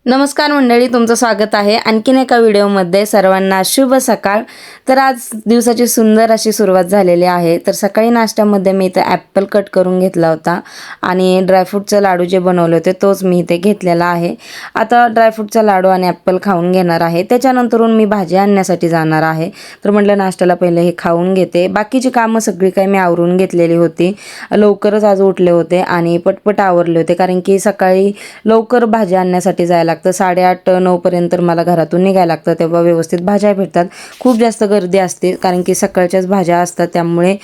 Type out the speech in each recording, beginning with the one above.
नमस्कार मंडळी, तुमचं स्वागत आहे आणखीन एका व्हिडिओमध्ये. सर्वांना शुभ सकाळ. तर आज दिवसाची सुंदर अशी सुरुवात झालेली आहे. तर सकाळी नाश्त्यामध्ये मी इथे ॲपल कट करून घेतला होता आणि ड्रायफ्रूटचे लाडू जे बनवले होते तोच मी इथे घेतलेला आहे. आता ड्रायफ्रूटचा लाडू आणि ॲपल खाऊन घेणार आहे. त्याच्यानंतरून मी भाजी आणण्यासाठी जाणार आहे. तर म्हटलं नाश्त्याला पहिले हे खाऊन घेते. बाकीची कामं सगळी काही मी आवरून घेतलेली होती. लवकरच आज उठले होते आणि पटपट आवरले होते, कारण की सकाळी लवकर भाजी आणण्यासाठी जायला लागतं. 8:30-9 पर्यंत मला घरातून निघायला लागतं, तेव्हा व्यवस्थित भाज्या भेटतात. खूप जास्त गर्दी असते, कारण की सकाळच्याच भाज्या असतात, त्यामुळे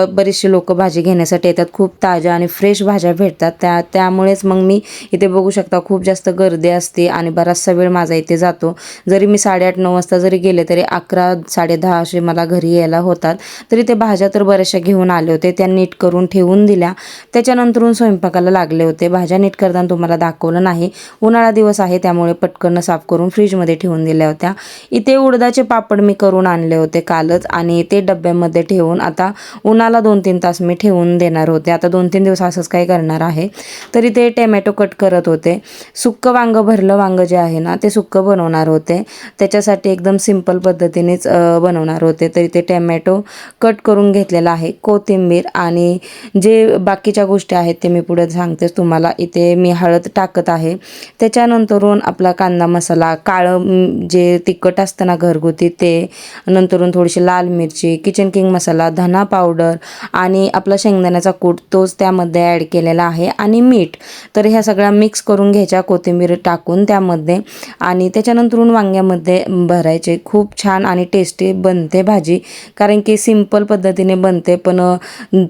बरेचसे लोक भाजी घेण्यासाठी येतात. खूप ताज्या आणि फ्रेश भाज्या भेटतात. त्यामुळेच मग मी इथे बघू शकता खूप जास्त गर्दी असते आणि बराचसा वेळ माझा इथे जातो. जरी मी 8:30-9 वाजता जरी गेले तरी 11-10:30 असे मला घरी यायला होतात. तरी ते भाज्या तर बऱ्याचशा घेऊन आले होते, त्या नीट करून ठेवून दिल्या. त्याच्यानंतरून स्वयंपाकाला लागले होते. भाज्या नीट करताना तुम्हाला दाखवलं नाही, उन्हाळा दिवस आहे त्यामुळे पटकन साफ करून फ्रीजमध्ये ठेवून दिल्या होत्या. इथे उडदाचे पापड मी करून आणले होते कालच आणि ते डब्यामध्ये ठेवून आता उन्हाला 2-3 तास मी ठेवून देणार होते. आता 2-3 दिवस असंच काय करणार आहे. तरी ते टॅमॅटो कट करत होते. सुक्कं वांगं, भरलं वांगं जे आहे ना ते सुक्कं बनवणार होते. त्याच्यासाठी एकदम सिंपल पद्धतीनेच बनवणार होते. तरी ते टॅमॅटो कट करून घेतलेला आहे, कोथिंबीर आणि जे बाकीच्या गोष्टी आहेत ते मी पुढे सांगतेच तुम्हाला. इथे मी हळद टाकत आहे. त्याच्यानंतरून आपला कांदा मसाला, काळं जे तिखट असतं ना घरगुती ते, नंतरून थोडीशी लाल मिरची, किचन किंग मसाला, धना पावडर आणि आपला शेंगदाण्याचा कूट तोच त्यामध्ये ॲड केलेला आहे आणि मीठ. तर ह्या सगळ्या मिक्स करून घ्यायच्या कोथिंबीर टाकून त्यामध्ये आणि त्याच्यानंतरून वांग्यामध्ये भरायचे. खूप छान आणि टेस्टी बनते भाजी, कारण की सिंपल पद्धतीने बनते, पण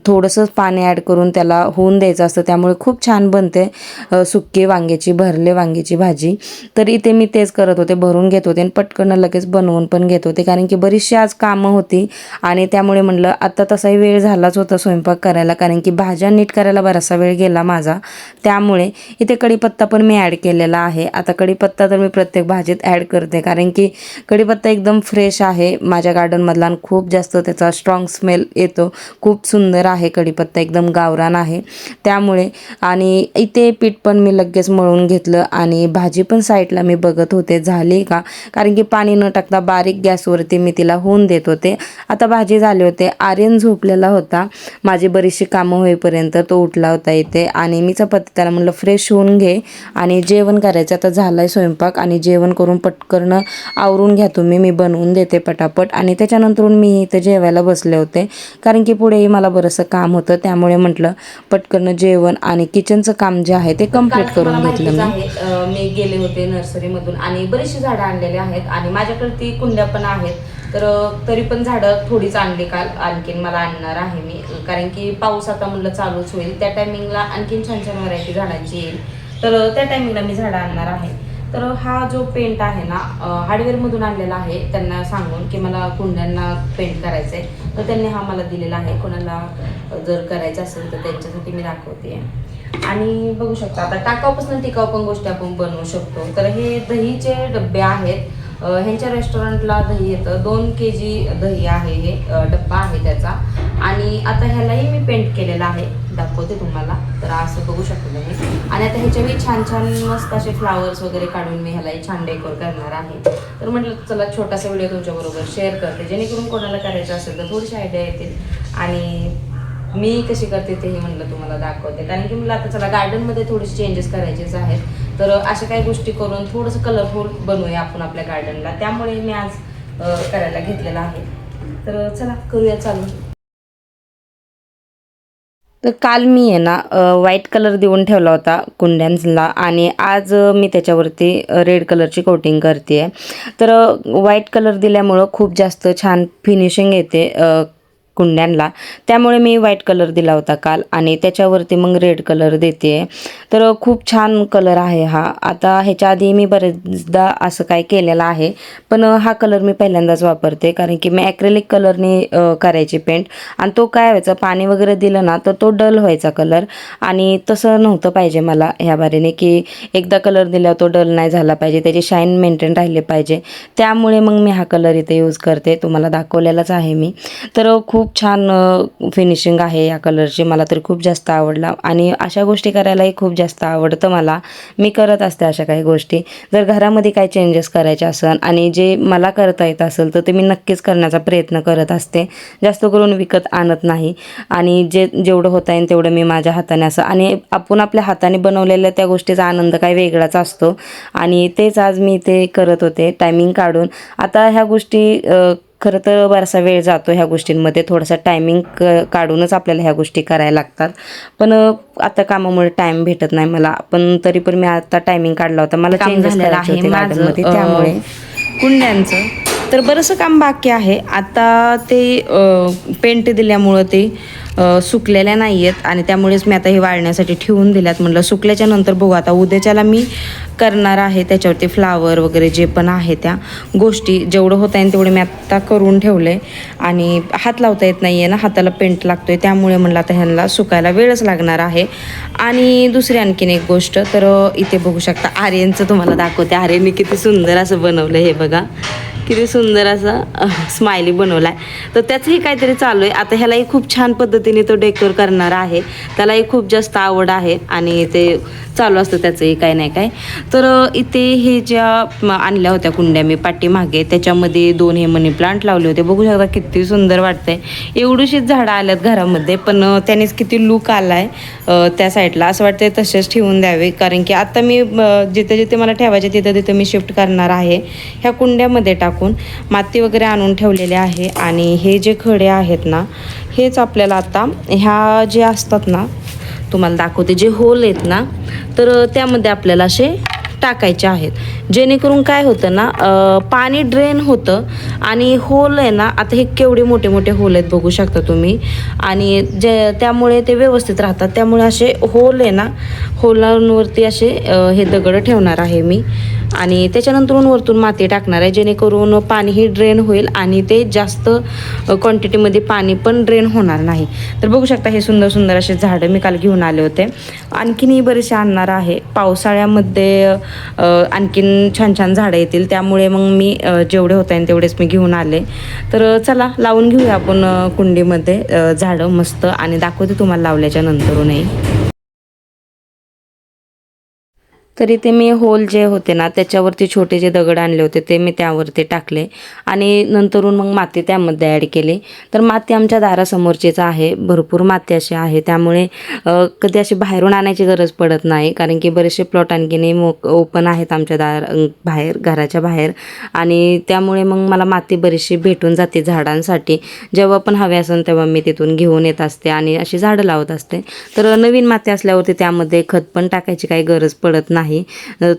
थोडंसं पाणी ॲड करून त्याला होऊन द्यायचं असतं, त्यामुळे खूप छान बनते सुक्की वांग्याची, भरले वांग्याची भाजी. तर इथे मी तेच करत होते, भरून घेत होते आणि पटकन लगेच बनवून पण घेत होते, कारण की बरीचशी आज कामं होती आणि त्यामुळे म्हणलं आता तसाही वेळ झालाच होता स्वयंपाक करायला, कारण की भाज्या नीट करायला बराचसा वेळ गेला माझा. त्यामुळे इथे कढीपत्ता पण मी ॲड केलेला आहे. आता कढीपत्ता तर मी प्रत्येक भाजीत ॲड करते, कारण की कढीपत्ता एकदम फ्रेश आहे माझ्या गार्डनमधला आणि खूप जास्त त्याचा स्ट्रॉंग स्मेल येतो. खूप सुंदर आहे कढीपत्ता, एकदम गावरान आहे त्यामुळे. आणि इथे पीठ पण मी लगेच मळून घेतलं आणि भाजी पण साईडला मी बघत होते झाली का, कारण की पाणी न टाकता बारीक गॅसवरती मी तिला होऊन देत होते. आता भाजी झाली होते. आर्यन झोपलेला होता माझी बरीचशी कामं होईपर्यंत, तो उठला होता इथे आणि मी चपाती त्याला म्हणलं फ्रेश होऊन घे आणि जेवण करायचं. आता झालं आहे स्वयंपाक आणि जेवण करून पटकन आवरून घ्या तुम्ही, मी बनवून देते पटापट. आणि त्याच्यानंतरून मी इथं जेवायला बसले होते, कारण की पुढेही मला बरंचसं काम होतं, त्यामुळे म्हटलं पटकन जेवण आणि किचनचं काम जे आहे ते कंप्लीट करून घेतलं मी गेले होते नर्सरीमधून आणि बरीचशी झाडं आणलेली आहेत आणि माझ्याकडे ती कुंड्या पण आहेत. तर तरी पण झाडं थोडीच आणली काल, आणखीन मला आणणार आहे मी, कारण की पाऊस आता म्हटलं चालूच होईल, त्या टायमिंगला आणखीन छान छान व्हरायटी झाडांची येईल. तर त्या टायमिंगला मी झाडं आणणार आहे. तर हा जो पेंट आहे ना हार्डवेअरमधून आणलेला आहे, त्यांना सांगून की मला कुंड्यांना पेंट करायचं आहे, तर त्यांनी हा मला दिलेला आहे. कोणाला जर करायचं असेल तर त्यांच्यासाठी मी दाखवते. आणि बघू शकता आता टाकाऊपासून टिकाऊ पण गोष्टी आपण बनवू शकतो. तर हे दहीचे डबे आहेत. ह्यांच्या रेस्टॉरंटला दही येतं, 2 kg दही आहे, हे डब्बा आहे त्याचा. आणि आता ह्यालाही मी पेंट केलेला आहे, दाखवते तुम्हाला. तर असं बघू शकतो तुम्ही. आणि आता ह्याच्याही छान छान मस्त असे फ्लावर्स वगैरे काढून मी ह्यालाही छान डेकोर करणार आहे. तर म्हटलं चला छोटासा व्हिडिओ तुमच्याबरोबर शेअर करते, जेणेकरून कोणाला करायचं असेल तर थोडीशी आयडिया येतील आणि मी कशी करते तेही म्हणलं तुम्हाला दाखवते. कारण की मला आता चला गार्डनमध्ये थोडेसे चेंजेस करायचेच आहेत, तर अशा काही गोष्टी करून थोडंसं कलरफुल बनवूया आपण आपल्या गार्डनला, त्यामुळे मी आज करायला घेतलेलं आहे. तर चला करूया चालू. तर काल मी आहे ना व्हाईट कलर देऊन ठेवला होता कुंड्यांना आणि आज मी त्याच्यावरती रेड कलरची कोटिंग करते आहे. तर व्हाईट कलर दिल्यामुळं खूप जास्त छान फिनिशिंग येते कुंड्यांना, त्यामुळे मी व्हाईट कलर दिला होता काल आणि त्याच्यावरती मग रेड कलर देते आहे. तर खूप छान कलर आहे हा. आता ह्याच्या आधी मी बरेचदा असं काय केलेलं आहे, पण हा कलर मी पहिल्यांदाच वापरते, कारण की मी ॲक्रेलिक कलरने करायची पेंट आणि तो काय व्हायचा, पाणी वगैरे दिलं ना तर तो डल व्हायचा कलर आणि तसं नव्हतं पाहिजे मला ह्या बारीने, की एकदा कलर दिल्यावर तो डल नाही झाला पाहिजे, त्याची शाईन मेंटेन राहिले पाहिजे. त्यामुळे मग मी हा कलर इथे यूज करते, तुम्हाला दाखवलेलाच आहे मी. तर खूप खूप छान फिनिशिंग आहे या कलरची. मला तर खूप जास्त आवडला आणि अशा गोष्टी करायलाही खूप जास्त आवडतं मला. मी करत असते अशा काही गोष्टी. जर घरामध्ये काही चेंजेस करायचे असेल आणि जे मला करता येत असेल तर ते मी नक्कीच करण्याचा प्रयत्न करत असते. जास्त करून विकत आणत नाही आणि जेवढं होता येईल तेवढं मी माझ्या हाताने असं, आणि आपण आपल्या हाताने बनवलेल्या त्या गोष्टीचा आनंद काही वेगळाच असतो आणि तेच आज मी ते करत होते टायमिंग काढून. आता ह्या गोष्टी खरं तर बराचसा वेळ जातो ह्या गोष्टींमध्ये, थोडासा टायमिंग काढूनच आपल्याला ह्या गोष्टी करायला लागतात. पण आता कामामुळे टाईम भेटत नाही मला, पण तरी पण मी आता टायमिंग काढला होता. मला चेंजेस करायचे होते गार्डनमध्ये, त्यामुळे कुंड्यांचं तर बरंचसं काम बाकी आहे. आता ते पेंट दिल्यामुळं ते सुकलेल्या नाही आहेत आणि त्यामुळेच मी आता हे वाळण्यासाठी ठेवून दिल्यात. म्हटलं सुकल्याच्या नंतर बघू. आता उद्याच्याला मी करणार आहे त्याच्यावरती फ्लावर वगैरे जे पण आहे त्या गोष्टी, जेवढं होत आहे तेवढे मी आत्ता करून ठेवले. आणि हात लावता येत नाही आहे ना, हाताला पेंट लागतोय, त्यामुळे म्हणलं आता ह्यांना सुकायला वेळच लागणार आहे. आणि दुसरी आणखीन एक गोष्ट, तर इथे बघू शकता आर्यनचं तुम्हाला दाखवते. आर्यनने किती सुंदर असं बनवलं, हे बघा किती सुंदर असं स्माइली बनवला आहे. तर त्याचंही काहीतरी चालू आहे. आता ह्यालाही खूप छान पद्धतीने तो डेकोर करणार आहे. त्यालाही खूप जास्त आवड आहे आणि ते चालू असतं त्याचंही काही नाही काय. तर इथे हे ज्या आणल्या होत्या कुंड्या मी पाठीमागे, त्याच्यामध्ये 2 हे मनी प्लांट लावले होते. बघू शकता किती सुंदर वाटतंय. एवढीशीच झाडं आल्यात घरामध्ये, पण त्यानेच किती लूक आला आहे त्या साईडला. असं वाटतंय तसेच ठेवून द्यावे, कारण की आता मी जिथे जिथे मला ठेवायचे तिथं तिथं मी शिफ्ट करणार आहे. ह्या कुंड्यामध्ये टाकून माती वगैरे आणून ठेवलेले आहे. आणि हे जे खडे आहेत ना, हेच आपल्याला आता ह्या जे असतात ना, तुम्हाला दाखवते, जे होल आहेत ना, तर त्यामध्ये आपल्याला असे टाकायचे आहेत. जेणेकरून काय होतं ना, पाणी ड्रेन होतं आणि होल आहे ना, आता हे केवढे मोठे मोठे होल आहेत बघू शकता तुम्ही. आणि त्यामुळे ते व्यवस्थित राहतात. त्यामुळे असे होल आहे ना, होलांवरती असे हे दगड ठेवणार आहे मी आणि त्याच्यानंतरून वरतून माती टाकणार आहे, जेणेकरून पाणीही ड्रेन होईल आणि ते जास्त क्वांटिटीमध्ये पाणी पण ड्रेन होणार नाही. तर बघू शकता हे सुंदर सुंदर असे झाडं मी काल घेऊन आले होते. आणखीनही बरेचसे आणणार आहे. पावसाळ्यामध्ये आणखीन छान छान झाडं येतील, त्यामुळे मग मी जेवढे होत आहेत तेवढेच मी घेऊन आले. तर चला लावून घेऊया आपण कुंडीमध्ये झाडं मस्त, आणि दाखवते तुम्हाला लावल्याच्या नंतरूनही. तरी ते मी होल जे होते ना, त्याच्यावरती छोटे जे दगड आणले होते ते मी त्यावरती टाकले आणि नंतरून मग माती त्यामध्ये ॲड केली. तर माती आमच्या दारासमोरचीच आहे, भरपूर माती अशी आहे, त्यामुळे कधी अशी बाहेरून आणायची गरज पडत नाही, कारण की बरेचसे प्लॉट आणखीनही ओपन आहेत आमच्या बाहेर, घराच्या बाहेर, आणि त्यामुळे मग मला माती बरीचशी भेटून जाते झाडांसाठी. जेव्हा पण हवे असेल तेव्हा मी तिथून घेऊन येत असते आणि अशी झाडं लावत असते. तर नवीन माती असल्यावरती त्यामध्ये खत पण टाकायची काही गरज पडत नाही.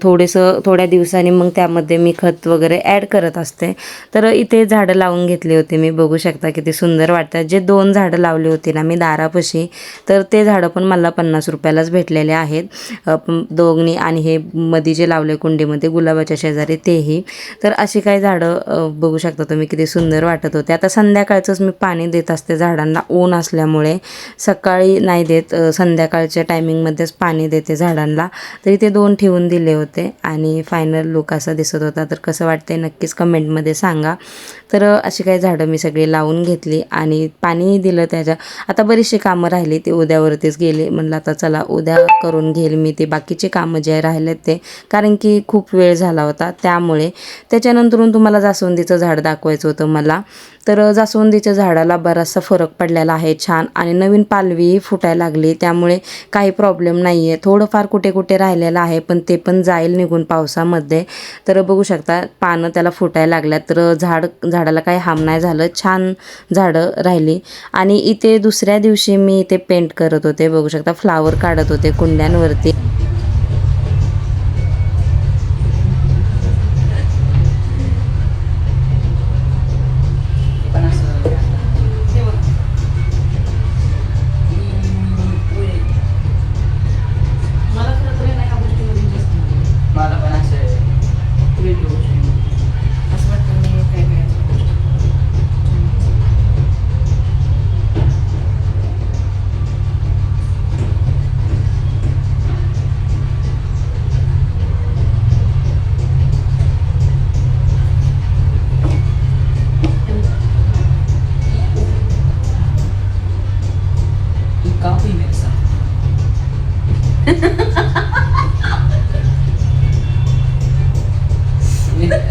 थोड्या दिवसांनी मग त्यामध्ये मी खत वगैरे ॲड करत असते. तर इथे झाडं लावून घेतली होती मी, बघू शकता किती सुंदर वाटतात. जे 2 झाडं लावली होती ना मी दारापाशी, तर ते झाडं पण मला 50 रुपयालाच भेटलेले आहेत दोघनी. आणि हे मध्ये जे लावले कुंडीमध्ये गुलाबाच्या शेजारी तेही. तर अशी काही झाडं बघू शकता तुम्ही किती सुंदर वाटत होते. आता संध्याकाळचंच मी पाणी देत असते झाडांना, ऊन असल्यामुळे सकाळी नाही देत, संध्याकाळच्या टायमिंगमध्येच पाणी देते झाडांना. तरी ते 2 ठेवून दिले होते आणि फायनल लुक असा दिसत होता. तर कसं वाटतंय नक्कीच कमेंटमध्ये सांगा. तर अशी काही झाडं मी सगळी लावून घेतली आणि पाणीही दिलं त्याच्या. आता बरीचशी कामं राहिली ते उद्यावरतीच गेले. म्हणलं आता चला उद्या करून घेईल मी ते बाकीचे कामं जे राहिलेत ते, कारण की खूप वेळ झाला होता त्यामुळे. त्याच्यानंतरून तुम्हाला जास्वंदीचं झाड दाखवायचं होतं मला. तर जास्वंदीच्या झाडाला बराचसा फरक पडलेला आहे छान, आणि नवीन पालवीही फुटायला लागली, त्यामुळे काही प्रॉब्लेम नाही आहे. थोडंफार कुठे कुठे राहिलेलं आहे, पण ते पण जाईल निघून पावसामध्ये. तर बघू शकता पानं त्याला फुटायला लागल्यात, तर झाडाला काही हाम नाही झालं, छान झाडं राहिली. आणि इथे दुसऱ्या दिवशी मी इथे पेंट करत होते, बघू शकता फ्लावर काढत होते कुंड्यांवरती.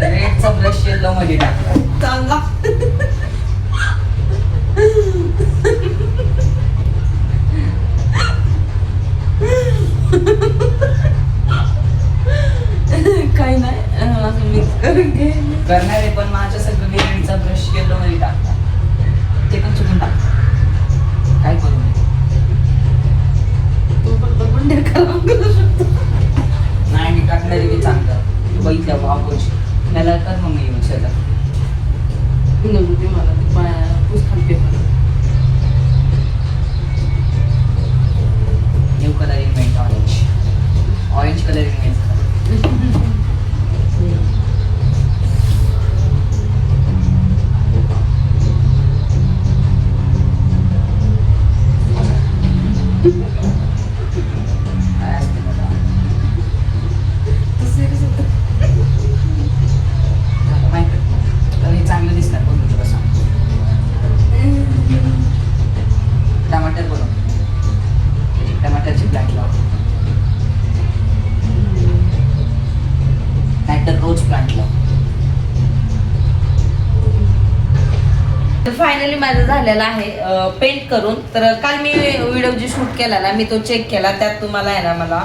रेडचा ब्रश येलो मध्ये टाकला. चांगला काही नाही असं मिक्स करून घे. करणार आहे पण माझ्या सगळं मी रेडचा ब्रश येलो मध्ये टाकला. ते पण चुकून टाकला. काय करू मी? तू पण बंड्या खराब करू शकतो. नाही मी टाकणार आहे मी चांगलं बघितलं वापस मला कर मग मी येऊन शेतात. नको ते मला ते पाया पुस खालते मला. New colouring paint orange colouring paint. चांगलं दिसणार बघ तुझं कसं. टमाटर बनव. टमाटरची प्लांट लाव. नाहीतर रोज प्लांट लाव. तर फायनली माझं झालेलं आहे पेंट करून. तर काल मी व्हिडिओ जे शूट केला ना मी तो चेक केला. त्यात तुम्हाला आहे ना मला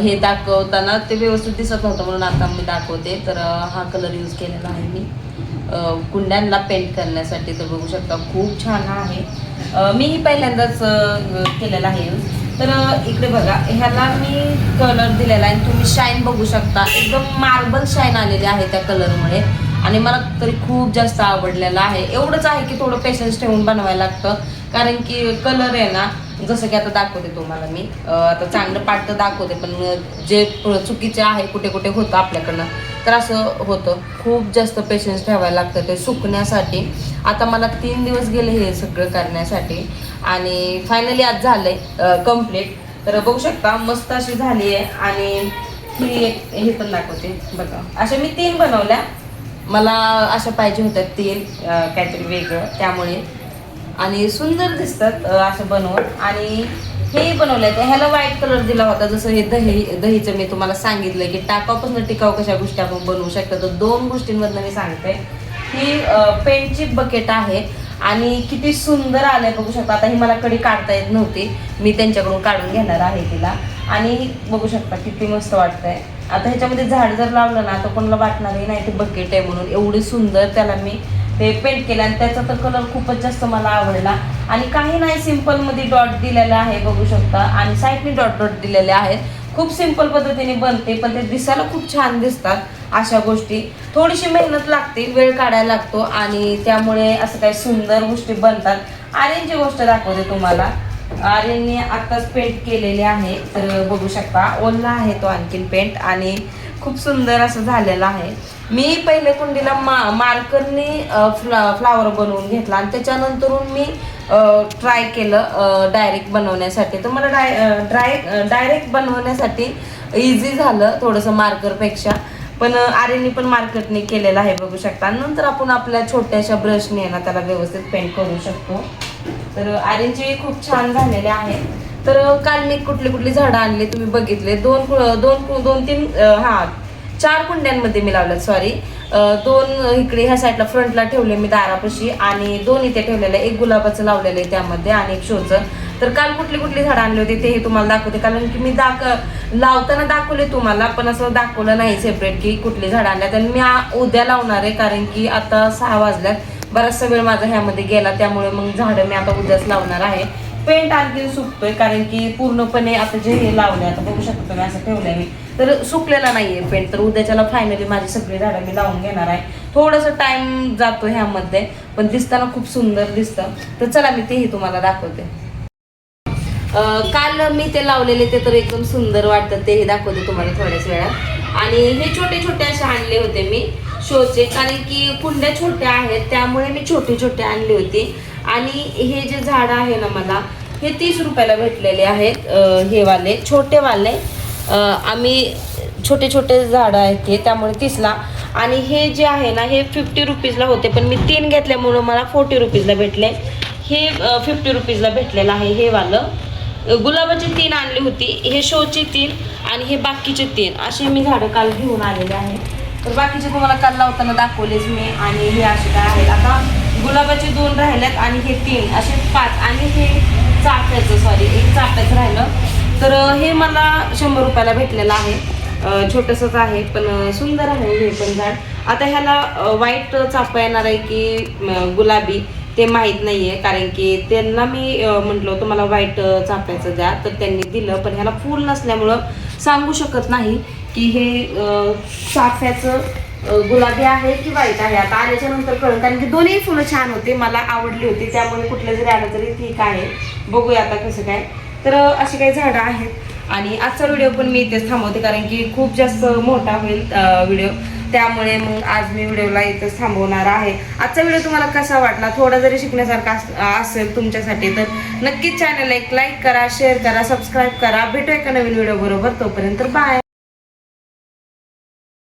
हे दाखवताना ते व्यवस्थित दिसत नव्हतं म्हणून आता मी दाखवते. तर हा कलर यूज केलेला आहे मी कुंड्यांना पेंट करण्यासाठी. तर बघू शकता खूप छान आहे. मीही पहिल्यांदाच केलेला आहे यूज. तर इकडे बघा ह्याला मी कलर दिलेला आहे. तुम्ही शाईन बघू शकता एकदम मार्बल शाईन आलेली आहे त्या कलरमुळे. आणि मला तरी खूप जास्त आवडलेलं आहे. एवढंच आहे की थोडं पेशन्स ठेवून बनवायला लागतं कारण की कलर आहे ना जसं की आता दाखवते तुम्हाला मी आता चांगलं पाठ दाखवते पण जे चुकीचे आहे कुठे कुठे होतं आपल्याकडनं तर असं होतं. खूप जास्त पेशन्स ठेवायला लागतं ते सुकण्यासाठी. आता मला 3 दिवस गेले हे सगळं करण्यासाठी आणि फायनली आज झालंय कम्प्लीट. तर बघू शकता मस्त अशी झाली आहे. आणि हे पण दाखवते बघा. अशा मी 3 बनवल्या. मला अशा पाहिजे होत्या 3 काहीतरी वेगळं त्यामुळे. आणि सुंदर दिसतात असं बनवून. आणि हे बनवलं आहे ह्याला व्हाईट कलर दिला होता. जसं हे दहीचं मी तुम्हाला सांगितलं की टाकापासून टिकाऊ कशा गोष्टी आपण बनवू शकतो. तर 2 गोष्टींमधनं मी सांगते. ही पेंटची बकेट आहे आणि किती सुंदर आलंय बघू शकता. आता ही मला कडी काढता येत नव्हती. मी त्यांच्याकडून काढून घेणार आहे तिला. आणि बघू शकता किती मस्त वाटतंय. आता ह्याच्यामध्ये झाड जर लावलं ना तर कोणाला वाटणारही नाही ते बकेट आहे म्हणून. एवढी सुंदर त्याला मी ते पेंट केलं आणि त्याचा तर कलर खूपच जास्त मला आवडला. आणि काही नाही सिम्पलमध्ये डॉट दिलेला आहे बघू शकता. आणि साईडने डॉट डॉट दिलेले आहेत. खूप सिंपल पद्धतीने बनते पण ते दिसायला खूप छान दिसतात. अशा गोष्टी थोडीशी मेहनत लागते वेळ काढायला लागतो आणि त्यामुळे असं काही सुंदर गोष्टी बनतात. आर्यनची गोष्ट दाखवते तुम्हाला. आर्यनने आत्ताच पेंट केलेले आहे. तर बघू शकता ओला आहे तो आणखीन पेंट आणि खूप सुंदर असं झालेलं आहे. मी पहिले कुंडीला मार्करने फ्लावर बनवून घेतला आणि त्याच्यानंतरून मी ट्राय केलं डायरेक्ट बनवण्यासाठी. तर मला डायरेक्ट बनवण्यासाठी इझी झालं थोडंसं मार्करपेक्षा. पण आर्यनने पण मार्करने केलेलं आहे बघू शकता. नंतर आपण आपल्या छोट्याशा ब्रशने ना त्याला व्यवस्थित पेंट करू शकतो. तर आर्यनचे खूप छान झालेले आहे. तर काल मी कुठली झाडं आणली तुम्ही बघितले. 4 कुंड्यांमध्ये मी लावल्यात. सॉरी 2 इकडे ह्या साईडला फ्रंटला ठेवले मी दारापाशी आणि 2 इथे ठेवलेले. एक गुलाबाचं लावलेलं आहे त्यामध्ये आणि एक शोचं. तर काल कुठली झाडं आणली होती तेही तुम्हाला दाखवते कारण की मी लावताना दाखवले तुम्हाला पण असं दाखवलं नाही सेपरेट की कुठली झाडं आणल्यात. आणि मी उद्या लावणार आहे कारण की आता 6 वाजल्यात. बराचसा वेळ माझा ह्यामध्ये गेला त्यामुळे मग झाडं मी आता उद्याच लावणार आहे. पेंट आणखी सुकतोय कारण की पूर्णपणे आता जे हे लावले आता बघू शकतो तुम्ही असं ठेवलंय मी तर सुकलेला नाहीये पेंट. तर उद्याच्याला फायनली माझी सगळी झाडं मी लावून घेणार आहे. थोडंसं टाइम जातो ह्यामध्ये पण दिसताना खूप सुंदर दिसतं. तर चला मी तेही तुम्हाला दाखवते. काल मी ते लावलेले ते तर एकदम सुंदर वाटतं तेही दाखवते तुम्हाला थोड्याच वेळात. आणि हे छोटे असे आणले होते मी शोचे कारण की कुंड्या छोट्या आहेत त्यामुळे मी छोटे आणली होती. आणि हे जे झाड आहे ना मला हे 30 रुपयाला भेटलेले आहेत. हे वाले छोटेवाले आम्ही छोटे झाडं आहेत ते त्यामुळे 30ला. आणि हे जे आहे ना हे 50 रुपीजला होते पण मी 3 घेतल्यामुळं मला 40 रुपीजला भेटले. हे 50 रुपीजला भेटलेलं आहे हे वालं. गुलाबाची 3 आणली होती, हे शोची 3 आणि हे बाकीचे 3 असे मी झाडं काल घेऊन आलेले आहे. तर बाकीचे तुम्हाला काल लावताना दाखवलेच मी. आणि हे असे काय आहेत, आता गुलाबाचे 2 राहिल्यात आणि हे 3 असे 5 आणि हे चाफ्याचं एक चाफ्याचं राहिलं. तर हे मला 100 रुपयाला भेटलेलं आहे. छोटंसंच आहे पण सुंदर आहे हे पण झाड. आता ह्याला व्हाईट चाफा येणार आहे की गुलाबी ते माहीत नाही आहे, कारण की त्यांना मी म्हटलं होतं मला व्हाईट चाफ्याचं द्या, तर त्यांनी दिलं. पण ह्याला फूल नसल्यामुळं सांगू शकत नाही की हे चाफ्याचं गुलाबी आहे की व्हाईट आहे. आता आल्याच्या नंतर कळलं, कारण की दोन्ही फुलं छान होते, मला आवडली होती, त्यामुळे कुठलं जरी आलं तरी ठीक आहे. बघूया आता कसं काय. तर अशी काही झाडं आहेत. आणि आजचा व्हिडिओ पण मी इथेच थांबवते, कारण की खूप जास्त मोठा होईल व्हिडिओ, त्यामुळे मग आज मी व्हिडिओला इथंच थांबवणार आहे. आजचा व्हिडिओ तुम्हाला कसा वाटला, थोडा जरी शिकण्यासारखा असेल तुमच्यासाठी, तर नक्कीच चॅनलला एक लाईक करा, शेअर करा, सबस्क्राईब करा. भेटूया एका नवीन व्हिडिओ बरोबर. तोपर्यंत बाय.